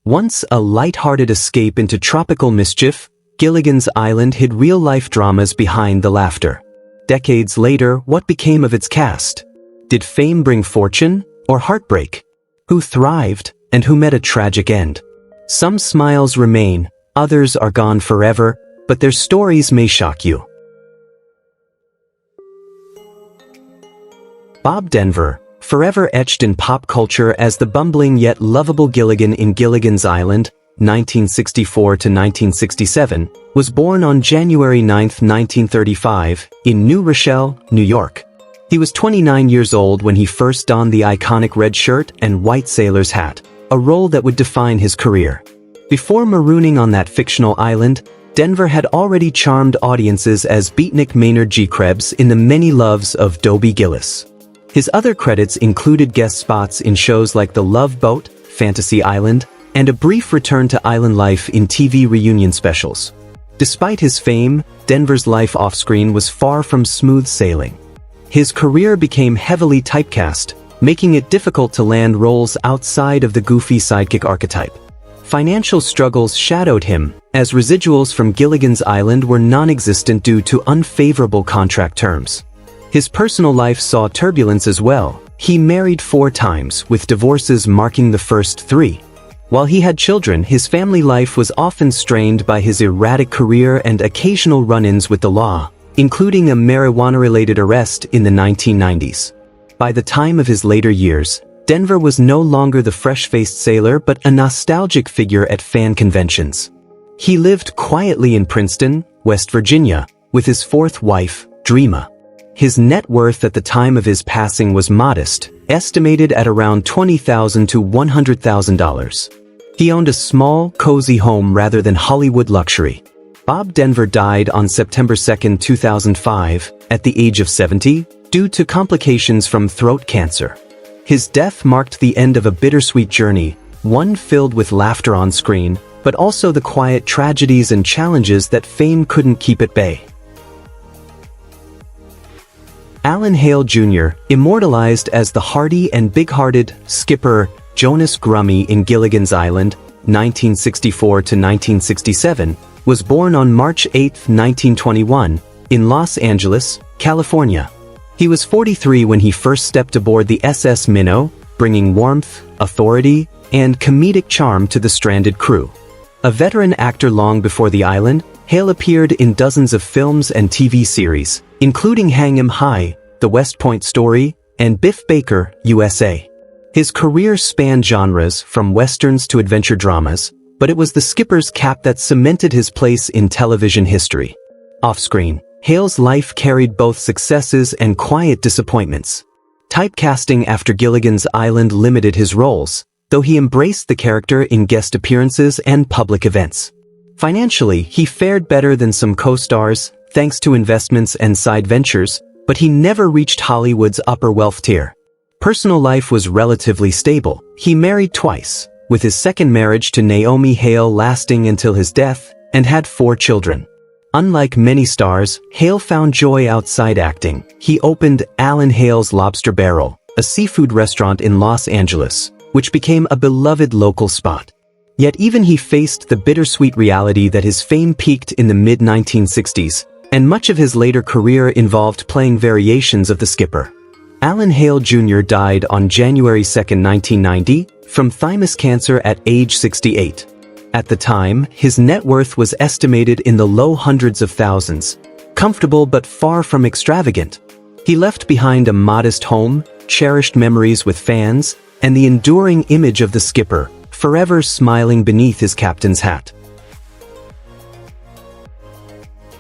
Once a lighthearted escape into tropical mischief, Gilligan's Island hid real-life dramas behind the laughter. Decades later, what became of its cast? Did fame bring fortune, or heartbreak? Who thrived, and who met a tragic end? Some smiles remain, others are gone forever, but their stories may shock you. Bob Denver, forever etched in pop culture as the bumbling yet lovable Gilligan in Gilligan's Island, 1964 to 1967, was born on January 9, 1935, in New Rochelle, New York. He was 29 years old when he first donned the iconic red shirt and white sailor's hat, a role that would define his career. Before marooning on that fictional island, Denver had already charmed audiences as beatnik Maynard G. Krebs in The Many Loves of Dobie Gillis. His other credits included guest spots in shows like The Love Boat, Fantasy Island, and a brief return to island life in TV reunion specials. Despite his fame, Denver's life off-screen was far from smooth sailing. His career became heavily typecast, making it difficult to land roles outside of the goofy sidekick archetype. Financial struggles shadowed him, as residuals from Gilligan's Island were non-existent due to unfavorable contract terms. His personal life saw turbulence as well. He married 4 times, with divorces marking the first 3. While he had children, his family life was often strained by his erratic career and occasional run-ins with the law, including a marijuana-related arrest in the 1990s. By the time of his later years, Denver was no longer the fresh-faced sailor but a nostalgic figure at fan conventions. He lived quietly in Princeton, West Virginia, with his 4th wife, Dreama. His net worth at the time of his passing was modest, estimated at around $20,000 to $100,000. He owned a small, cozy home rather than Hollywood luxury. Bob Denver died on September 2, 2005, at the age of 70, due to complications from throat cancer. His death marked the end of a bittersweet journey, one filled with laughter on screen, but also the quiet tragedies and challenges that fame couldn't keep at bay. Alan Hale Jr., immortalized as the hearty and big-hearted skipper Jonas Grummy in Gilligan's Island, 1964 to 1967, was born on March 8, 1921, in Los Angeles, California. He was 43 when he first stepped aboard the SS Minnow, bringing warmth, authority, and comedic charm to the stranded crew. A veteran actor long before the island, Hale appeared in dozens of films and TV series, including Hang 'Em High, The West Point Story, and Biff Baker, USA. His career spanned genres from westerns to adventure dramas, but it was the skipper's cap that cemented his place in television history. Off-screen, Hale's life carried both successes and quiet disappointments. Typecasting after Gilligan's Island limited his roles, though he embraced the character in guest appearances and public events. Financially, he fared better than some co-stars, thanks to investments and side ventures, but he never reached Hollywood's upper wealth tier. Personal life was relatively stable. He married twice, with his second marriage to Naomi Hale lasting until his death, and had 4 children. Unlike many stars, Hale found joy outside acting. He opened Alan Hale's Lobster Barrel, a seafood restaurant in Los Angeles, which became a beloved local spot. Yet even he faced the bittersweet reality that his fame peaked in the mid-1960s, and much of his later career involved playing variations of the skipper. Alan Hale Jr. died on January 2, 1990, from thymus cancer at age 68. At the time, his net worth was estimated in the low hundreds of thousands, comfortable but far from extravagant. He left behind a modest home, cherished memories with fans, and the enduring image of the skipper, forever smiling beneath his captain's hat.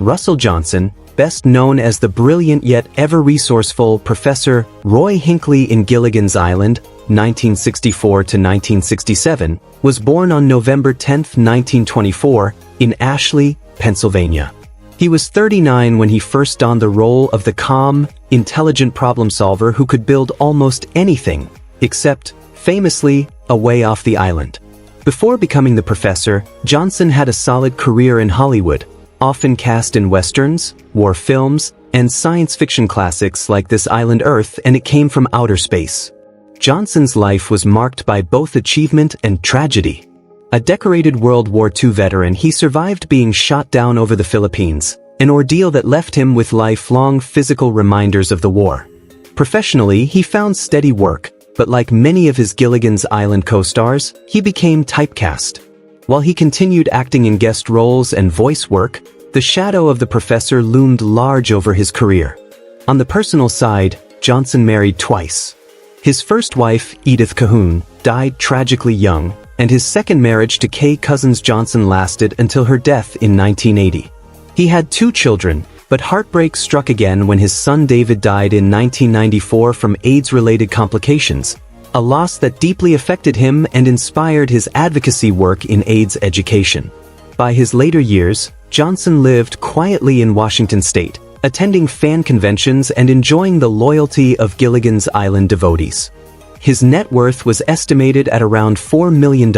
Russell Johnson, best known as the brilliant yet ever-resourceful Professor Roy Hinckley in Gilligan's Island, 1964 to 1967, was born on November 10, 1924, in Ashley, Pennsylvania. He was 39 when he first donned the role of the calm, intelligent problem solver who could build almost anything, except, famously, a way off the island. Before becoming the professor, Johnson had a solid career in Hollywood, often cast in westerns, war films, and science fiction classics like This Island Earth and It Came from Outer Space. Johnson's life was marked by both achievement and tragedy. A decorated World War II veteran, he survived being shot down over the Philippines, an ordeal that left him with lifelong physical reminders of the war. Professionally, he found steady work, but like many of his Gilligan's Island co-stars, he became typecast. While he continued acting in guest roles and voice work, the shadow of the professor loomed large over his career. On the personal side, Johnson married twice. His first wife, Edith Cahoon, died tragically young, and his second marriage to Kay Cousins Johnson lasted until her death in 1980. He had 2 children, but heartbreak struck again when his son David died in 1994 from AIDS-related complications, a loss that deeply affected him and inspired his advocacy work in AIDS education. By his later years, Johnson lived quietly in Washington state, attending fan conventions and enjoying the loyalty of Gilligan's Island devotees. His net worth was estimated at around $4 million,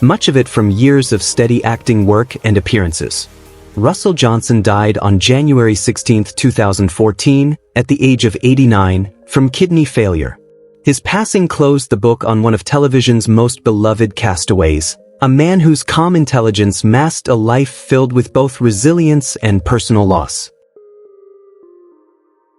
much of it from years of steady acting work and appearances. Russell Johnson died on January 16, 2014, at the age of 89, from kidney failure. His passing closed the book on one of television's most beloved castaways, a man whose calm intelligence masked a life filled with both resilience and personal loss.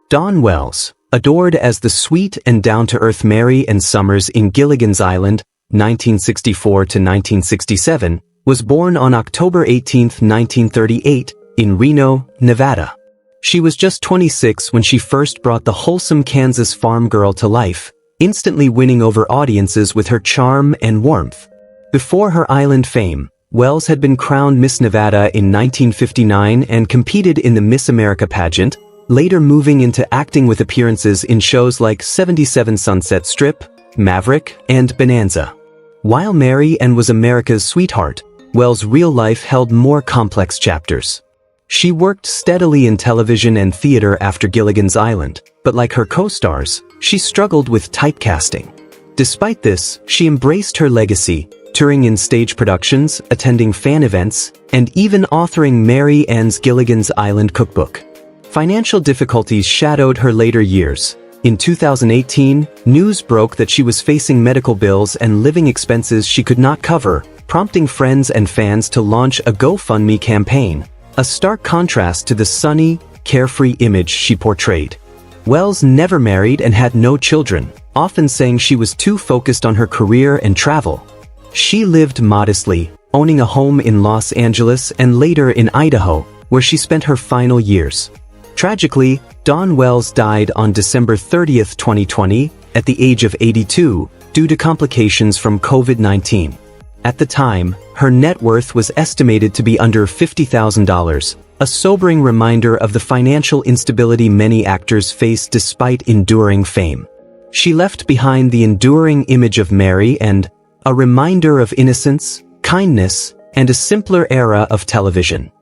Dawn Wells, adored as the sweet and down-to-earth Mary and Summers in Gilligan's Island, 1964 to 1967, was born on October 18, 1938, in Reno, Nevada. She was just 26 when she first brought the wholesome Kansas farm girl to life, instantly winning over audiences with her charm and warmth. Before her island fame, Wells had been crowned Miss Nevada in 1959 and competed in the Miss America pageant, later moving into acting with appearances in shows like 77 Sunset Strip, Maverick, and Bonanza. While Mary and was America's sweetheart, Wells' real life held more complex chapters. She worked steadily in television and theater after Gilligan's Island, but like her co-stars, she struggled with typecasting. Despite this, she embraced her legacy, touring in stage productions, attending fan events, and even authoring Mary Ann's Gilligan's Island cookbook. Financial difficulties shadowed her later years. In 2018, news broke that she was facing medical bills and living expenses she could not cover, prompting friends and fans to launch a GoFundMe campaign, a stark contrast to the sunny, carefree image she portrayed. Wells never married and had no children, often saying she was too focused on her career and travel. She lived modestly, owning a home in Los Angeles and later in Idaho, where she spent her final years. Tragically, Dawn Wells died on December 30, 2020, at the age of 82, due to complications from COVID-19. At the time, her net worth was estimated to be under $50,000, a sobering reminder of the financial instability many actors face despite enduring fame. She left behind the enduring image of Mary and a reminder of innocence, kindness, and a simpler era of television.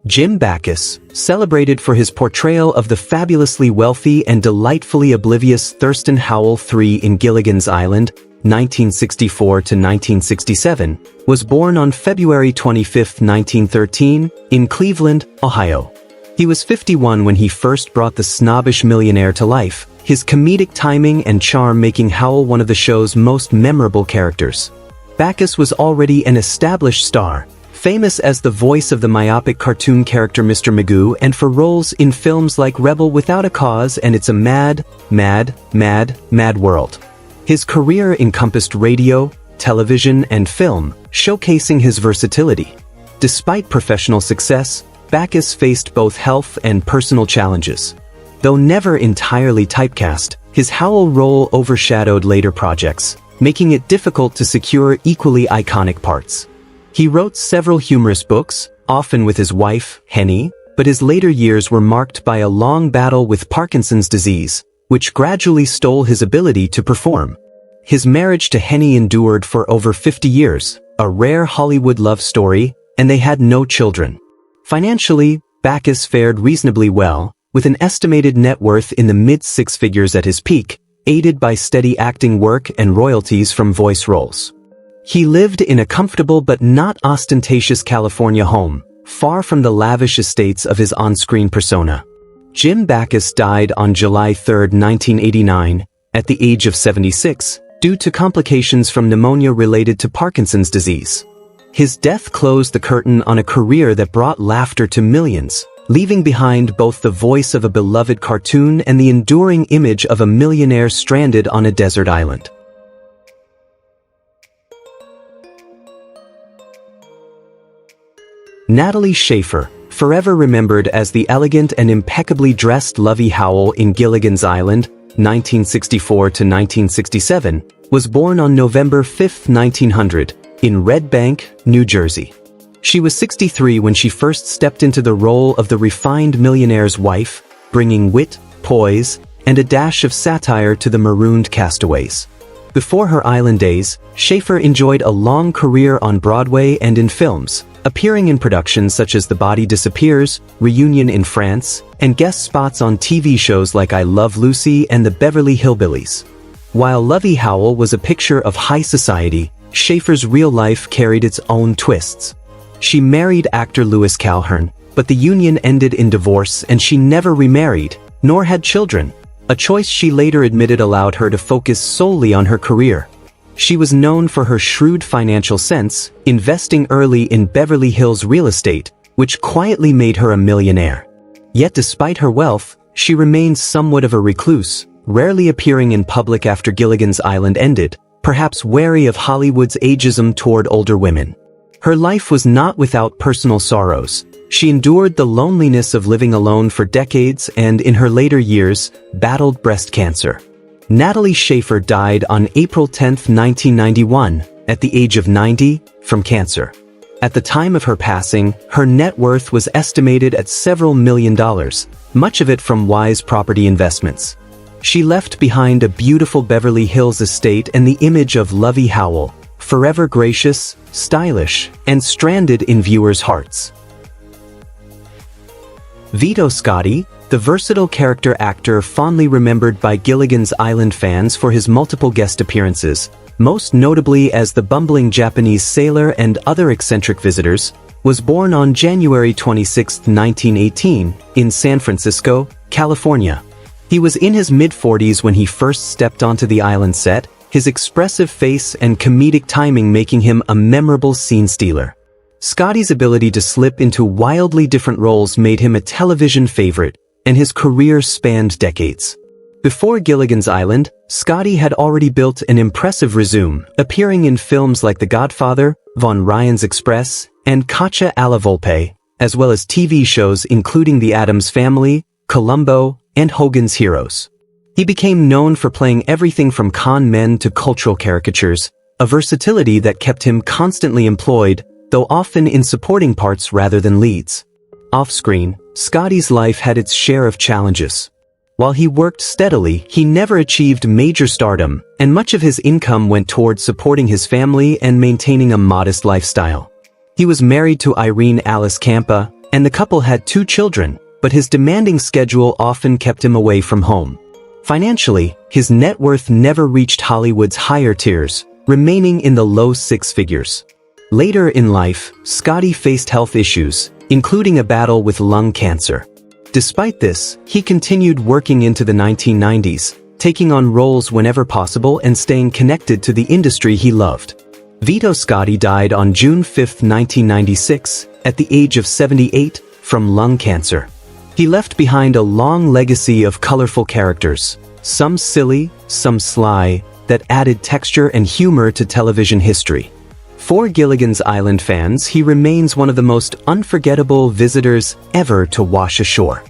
Jim Backus, celebrated for his portrayal of the fabulously wealthy and delightfully oblivious Thurston Howell III in Gilligan's Island, 1964 to 1967, was born on February 25, 1913, in Cleveland, Ohio. He was 51 when he first brought the snobbish millionaire to life, his comedic timing and charm making Howell one of the show's most memorable characters. Backus was already an established star, famous as the voice of the myopic cartoon character Mr. Magoo and for roles in films like Rebel Without a Cause and It's a Mad, Mad, Mad, Mad World. His career encompassed radio, television, and film, showcasing his versatility. Despite professional success, Backus faced both health and personal challenges. Though never entirely typecast, his Howell role overshadowed later projects, making it difficult to secure equally iconic parts. He wrote several humorous books, often with his wife, Henny, but his later years were marked by a long battle with Parkinson's disease, which gradually stole his ability to perform. His marriage to Henny endured for over 50 years, a rare Hollywood love story, and they had no children. Financially, Backus fared reasonably well, with an estimated net worth in the mid-six figures at his peak, aided by steady acting work and royalties from voice roles. He lived in a comfortable but not ostentatious California home, far from the lavish estates of his on-screen persona. Jim Backus died on July 3, 1989, at the age of 76, due to complications from pneumonia related to Parkinson's disease. His death closed the curtain on a career that brought laughter to millions, leaving behind both the voice of a beloved cartoon and the enduring image of a millionaire stranded on a desert island. Natalie Schafer, forever remembered as the elegant and impeccably dressed Lovey Howell in Gilligan's Island, 1964 to 1967, was born on November 5, 1900, in Red Bank, New Jersey. She was 63 when she first stepped into the role of the refined millionaire's wife, bringing wit, poise, and a dash of satire to the marooned castaways. Before her island days, Schafer enjoyed a long career on Broadway and in films, appearing in productions such as The Body Disappears, Reunion in France, and guest spots on TV shows like I Love Lucy and The Beverly Hillbillies. While Lovey Howell was a picture of high society, Schafer's real life carried its own twists. She married actor Louis Calhern, but the union ended in divorce and she never remarried, nor had children, a choice she later admitted allowed her to focus solely on her career. She was known for her shrewd financial sense, investing early in Beverly Hills real estate, which quietly made her a millionaire. Yet despite her wealth, she remained somewhat of a recluse, rarely appearing in public after Gilligan's Island ended, perhaps wary of Hollywood's ageism toward older women. Her life was not without personal sorrows. She endured the loneliness of living alone for decades and, in her later years, battled breast cancer. Natalie Schafer died on April 10, 1991, at the age of 90, from cancer. At the time of her passing, her net worth was estimated at several $1 million, much of it from wise property investments. She left behind a beautiful Beverly Hills estate and the image of Lovey Howell, forever gracious, stylish, and stranded in viewers' hearts. Vito Scotti, the versatile character actor fondly remembered by Gilligan's Island fans for his multiple guest appearances, most notably as the bumbling Japanese sailor and other eccentric visitors, was born on January 26, 1918, in San Francisco, California. He was in his mid-40s when he first stepped onto the island set, his expressive face and comedic timing making him a memorable scene stealer. Scotty's ability to slip into wildly different roles made him a television favorite, and his career spanned decades. Before Gilligan's Island, Scotti had already built an impressive resume, appearing in films like The Godfather, Von Ryan's Express, and Caccia alla Volpe, as well as TV shows including The Addams Family, Columbo, and Hogan's Heroes. He became known for playing everything from con men to cultural caricatures, a versatility that kept him constantly employed, though often in supporting parts rather than leads. Off-screen, Scotty's life had its share of challenges. While he worked steadily, he never achieved major stardom, and much of his income went toward supporting his family and maintaining a modest lifestyle. He was married to Irene Alice Campa, and the couple had 2 children, but his demanding schedule often kept him away from home. Financially, his net worth never reached Hollywood's higher tiers, remaining in the low 6 figures. Later in life, Scotti faced health issues, including a battle with lung cancer. Despite this, he continued working into the 1990s, taking on roles whenever possible and staying connected to the industry he loved. Vito Scotti died on June 5, 1996, at the age of 78, from lung cancer. He left behind a long legacy of colorful characters, some silly, some sly, that added texture and humor to television history. For Gilligan's Island fans, he remains one of the most unforgettable visitors ever to wash ashore.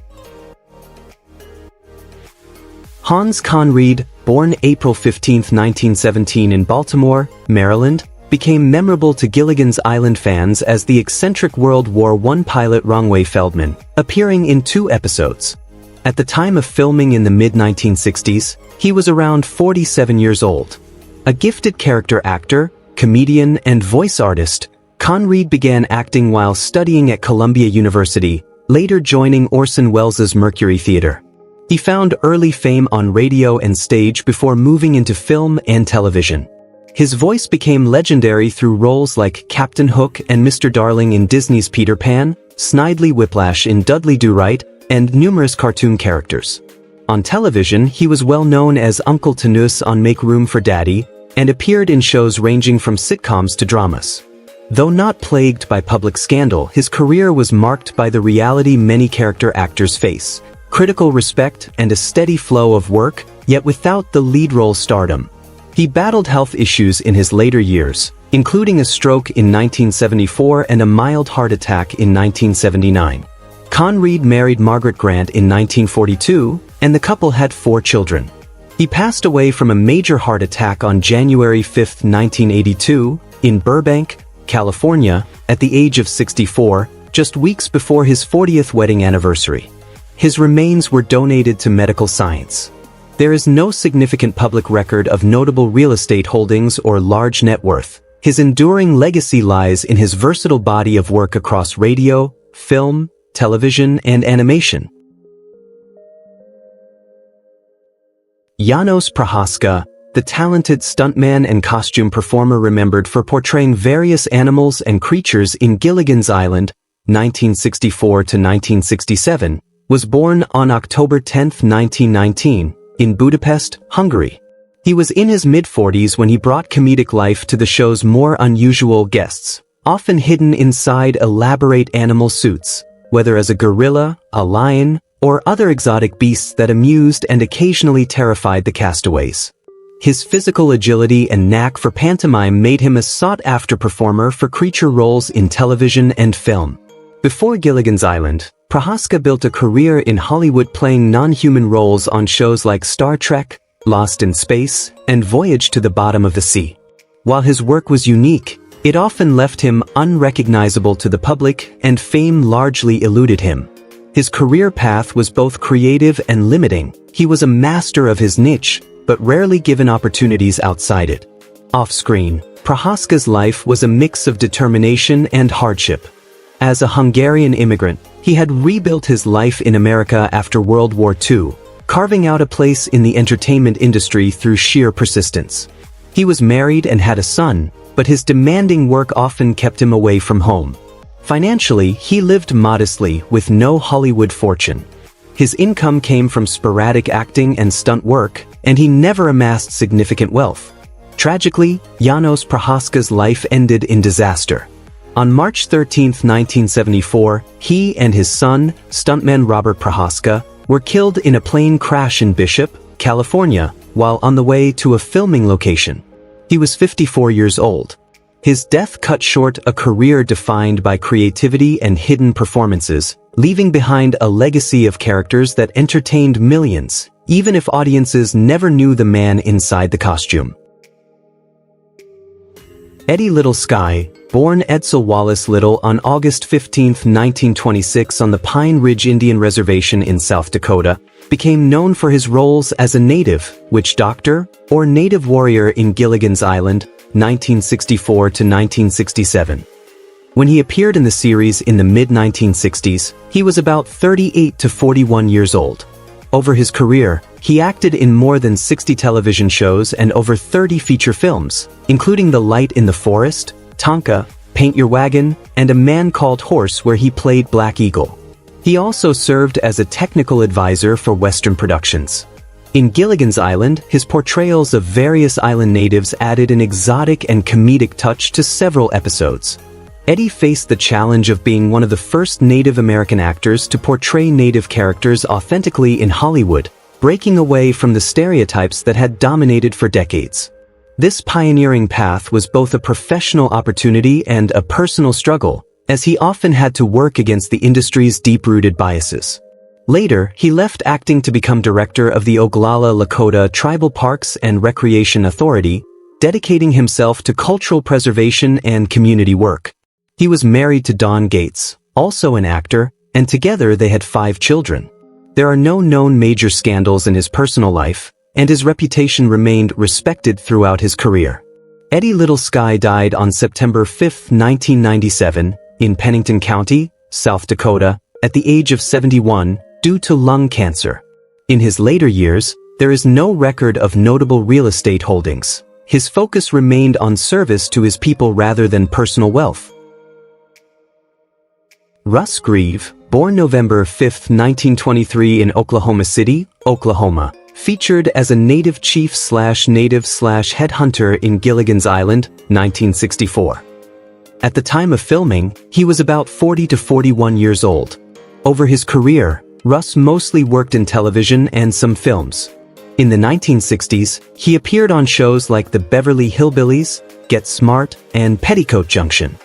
Hans Conried, born April 15, 1917 in Baltimore, Maryland, became memorable to Gilligan's Island fans as the eccentric World War I pilot Rongway Feldman, appearing in 2 episodes. At the time of filming in the mid-1960s, he was around 47 years old. A gifted character actor, comedian, and voice artist, Conried began acting while studying at Columbia University, later joining Orson Welles' Mercury Theater. He found early fame on radio and stage before moving into film and television. His voice became legendary through roles like Captain Hook and Mr. Darling in Disney's Peter Pan, Snidely Whiplash in Dudley Do-Right, and numerous cartoon characters. On television, he was well known as Uncle Tanus on Make Room for Daddy, and appeared in shows ranging from sitcoms to dramas. Though not plagued by public scandal, his career was marked by the reality many character actors face: critical respect and a steady flow of work, yet without the lead role stardom. He battled health issues in his later years, including a stroke in 1974 and a mild heart attack in 1979. Conread married Margaret Grant in 1942, and the couple had 4 children. He passed away from a major heart attack on January 5, 1982, in Burbank, California, at the age of 64, just weeks before his 40th wedding anniversary. His remains were donated to medical science. There is no significant public record of notable real estate holdings or large net worth. His enduring legacy lies in his versatile body of work across radio, film, television, and animation. Janos Prohaska, the talented stuntman and costume performer remembered for portraying various animals and creatures in Gilligan's Island, 1964 to 1967, was born on October 10, 1919, in Budapest, Hungary. He was in his mid-40s when he brought comedic life to the show's more unusual guests, often hidden inside elaborate animal suits, whether as a gorilla, a lion, or other exotic beasts that amused and occasionally terrified the castaways. His physical agility and knack for pantomime made him a sought-after performer for creature roles in television and film. Before Gilligan's Island, Prohaska built a career in Hollywood playing non-human roles on shows like Star Trek, Lost in Space, and Voyage to the Bottom of the Sea. While his work was unique, it often left him unrecognizable to the public, and fame largely eluded him. His career path was both creative and limiting. He was a master of his niche, but rarely given opportunities outside it. Off-screen, Prohaska's life was a mix of determination and hardship. As a Hungarian immigrant, he had rebuilt his life in America after World War II, carving out a place in the entertainment industry through sheer persistence. He was married and had a son, but his demanding work often kept him away from home. Financially, he lived modestly with no Hollywood fortune. His income came from sporadic acting and stunt work, and he never amassed significant wealth. Tragically, Janos Prohaska's life ended in disaster. On March 13, 1974, he and his son, stuntman Robert Prohaska, were killed in a plane crash in Bishop, California, while on the way to a filming location. He was 54 years old. His death cut short a career defined by creativity and hidden performances, leaving behind a legacy of characters that entertained millions, even if audiences never knew the man inside the costume. Eddie Little Sky, born Edsel Wallace Little on August 15, 1926 on the Pine Ridge Indian Reservation in South Dakota, became known for his roles as a native, witch doctor, or native warrior in Gilligan's Island, 1964 to 1967. When he appeared in the series in the mid-1960s, he was about 38 to 41 years old. Over his career, he acted in more than 60 television shows and over 30 feature films, including The Light in the Forest, Tonka, Paint Your Wagon, and A Man Called Horse, where he played Black Eagle. He also served as a technical advisor for Western productions. In Gilligan's Island, his portrayals of various island natives added an exotic and comedic touch to several episodes. Eddie faced the challenge of being one of the first Native American actors to portray Native characters authentically in Hollywood, breaking away from the stereotypes that had dominated for decades. This pioneering path was both a professional opportunity and a personal struggle, as he often had to work against the industry's deep-rooted biases. Later, he left acting to become director of the Oglala Lakota Tribal Parks and Recreation Authority, dedicating himself to cultural preservation and community work. He was married to Dawn Gates, also an actor, and together they had 5 children. There are no known major scandals in his personal life, and his reputation remained respected throughout his career. Eddie Little Sky died on September 5, 1997, in Pennington County, South Dakota, at the age of 71, due to lung cancer. In his later years, there is no record of notable real estate holdings. His focus remained on service to his people rather than personal wealth. Russ Grieve, born November 5, 1923 in Oklahoma City, Oklahoma, featured as a native chief/native/headhunter in Gilligan's Island, 1964. At the time of filming, he was about 40 to 41 years old. Over his career, Russ mostly worked in television and some films. In the 1960s, he appeared on shows like The Beverly Hillbillies, Get Smart, and Petticoat Junction.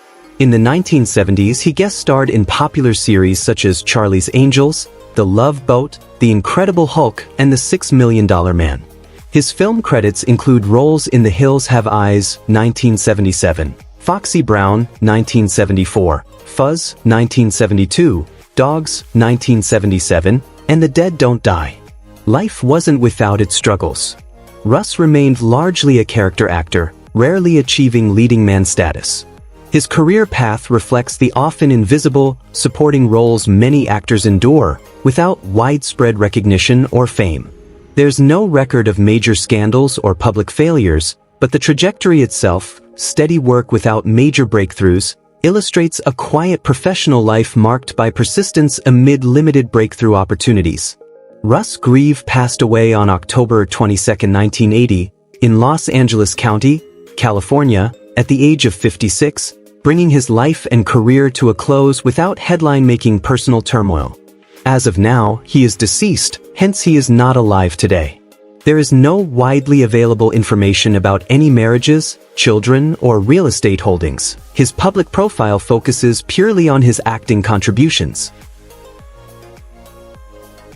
In the 1970s, he guest starred in popular series such as Charlie's Angels, The Love Boat, The Incredible Hulk, and The $6 Million Man. His film credits include roles in The Hills Have Eyes, 1977, Foxy Brown, 1974, Fuzz, 1972, Dogs, 1977, and The Dead Don't Die. Life wasn't without its struggles. Russ remained largely a character actor, rarely achieving leading man status. His career path reflects the often invisible, supporting roles many actors endure, without widespread recognition or fame. There's no record of major scandals or public failures, but the trajectory itself, steady work without major breakthroughs, illustrates a quiet professional life marked by persistence amid limited breakthrough opportunities. Russ Grieve passed away on October 22, 1980, in Los Angeles County, California, at the age of 56, bringing his life and career to a close without headline-making personal turmoil. As of now, he is deceased, hence he is not alive today. There is no widely available information about any marriages, children, or real estate holdings. His public profile focuses purely on his acting contributions.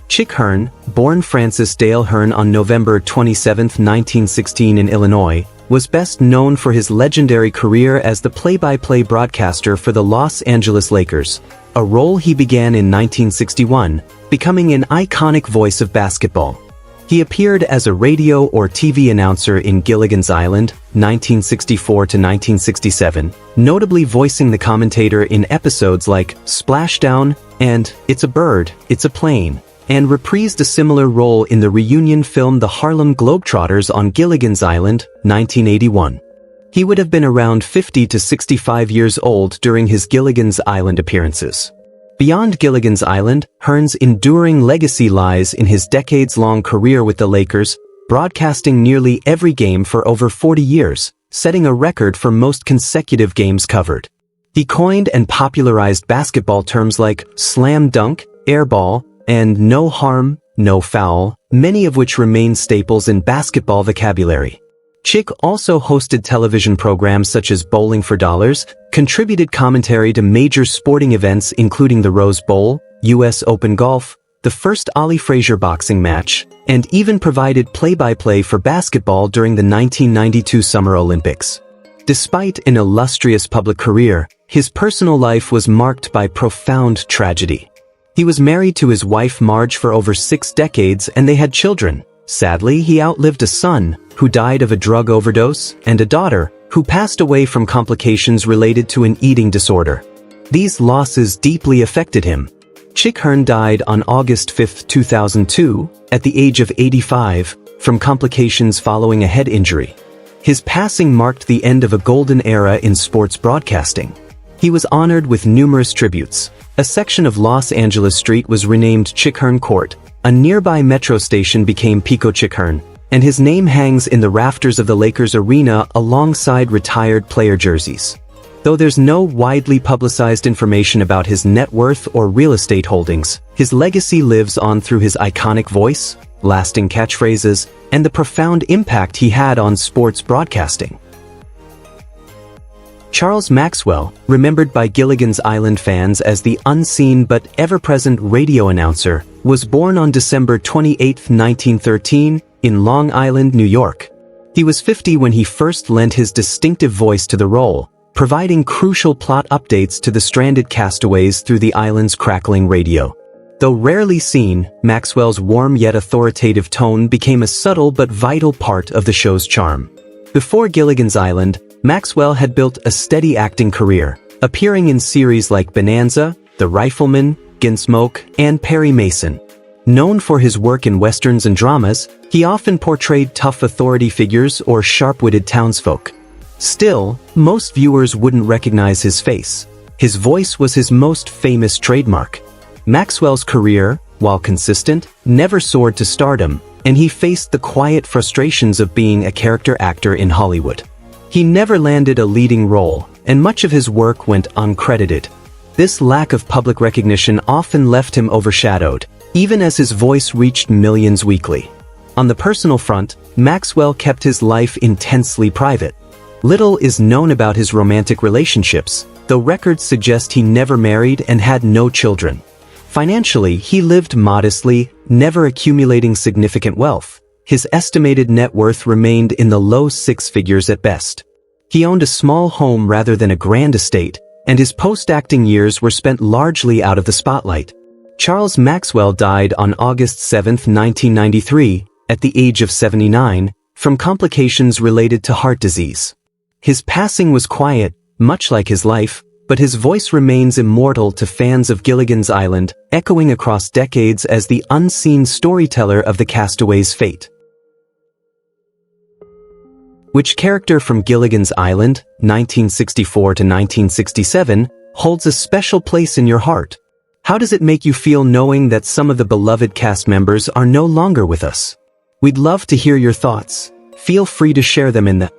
Chick Hearn, born Francis Dale Hearn on November 27, 1916 in Illinois, was best known for his legendary career as the play-by-play broadcaster for the Los Angeles Lakers, a role he began in 1961, becoming an iconic voice of basketball. He appeared as a radio or TV announcer in Gilligan's Island, 1964 to 1967, notably voicing the commentator in episodes like Splashdown and It's a Bird, It's a Plane, and reprised a similar role in the reunion film The Harlem Globetrotters on Gilligan's Island, 1981. He would have been around 50 to 65 years old during his Gilligan's Island appearances. Beyond Gilligan's Island, Hearn's enduring legacy lies in his decades-long career with the Lakers, broadcasting nearly every game for over 40 years, setting a record for most consecutive games covered. He coined and popularized basketball terms like slam dunk, air ball, and no harm, no foul, many of which remain staples in basketball vocabulary. Chick also hosted television programs such as Bowling for Dollars, contributed commentary to major sporting events including the Rose Bowl, U.S. Open Golf, the first Ali Frazier boxing match, and even provided play-by-play for basketball during the 1992 Summer Olympics. Despite an illustrious public career, his personal life was marked by profound tragedy. He was married to his wife Marge for over 6 decades and they had children. Sadly, he outlived a son, who died of a drug overdose, and a daughter, who passed away from complications related to an eating disorder. These losses deeply affected him. Chick Hearn died on August 5, 2002, at the age of 85, from complications following a head injury. His passing marked the end of a golden era in sports broadcasting. He was honored with numerous tributes. A section of Los Angeles Street was renamed Chick Hearn Court, a nearby metro station became Pico Chick Hearn, and his name hangs in the rafters of the Lakers arena alongside retired player jerseys. Though there's no widely publicized information about his net worth or real estate holdings, his legacy lives on through his iconic voice, lasting catchphrases, and the profound impact he had on sports broadcasting. Charles Maxwell, remembered by Gilligan's Island fans as the unseen but ever-present radio announcer, was born on December 28, 1913, in Long Island, New York. He was 50 when he first lent his distinctive voice to the role, providing crucial plot updates to the stranded castaways through the island's crackling radio. Though rarely seen, Maxwell's warm yet authoritative tone became a subtle but vital part of the show's charm. Before Gilligan's Island, Maxwell had built a steady acting career, appearing in series like Bonanza, The Rifleman, Gunsmoke, and Perry Mason. Known for his work in westerns and dramas, he often portrayed tough authority figures or sharp-witted townsfolk. Still, most viewers wouldn't recognize his face. His voice was his most famous trademark. Maxwell's career, while consistent, never soared to stardom, and he faced the quiet frustrations of being a character actor in Hollywood. He never landed a leading role, and much of his work went uncredited. This lack of public recognition often left him overshadowed, even as his voice reached millions weekly. On the personal front, Maxwell kept his life intensely private. Little is known about his romantic relationships, though records suggest he never married and had no children. Financially, he lived modestly, never accumulating significant wealth. His estimated net worth remained in the low six figures at best. He owned a small home rather than a grand estate, and his post-acting years were spent largely out of the spotlight. Charles Maxwell died on August 7, 1993, at the age of 79, from complications related to heart disease. His passing was quiet, much like his life, but his voice remains immortal to fans of Gilligan's Island, echoing across decades as the unseen storyteller of the castaways' fate. Which character from Gilligan's Island, 1964 to 1967, holds a special place in your heart? How does it make you feel knowing that some of the beloved cast members are no longer with us? We'd love to hear your thoughts. Feel free to share them in the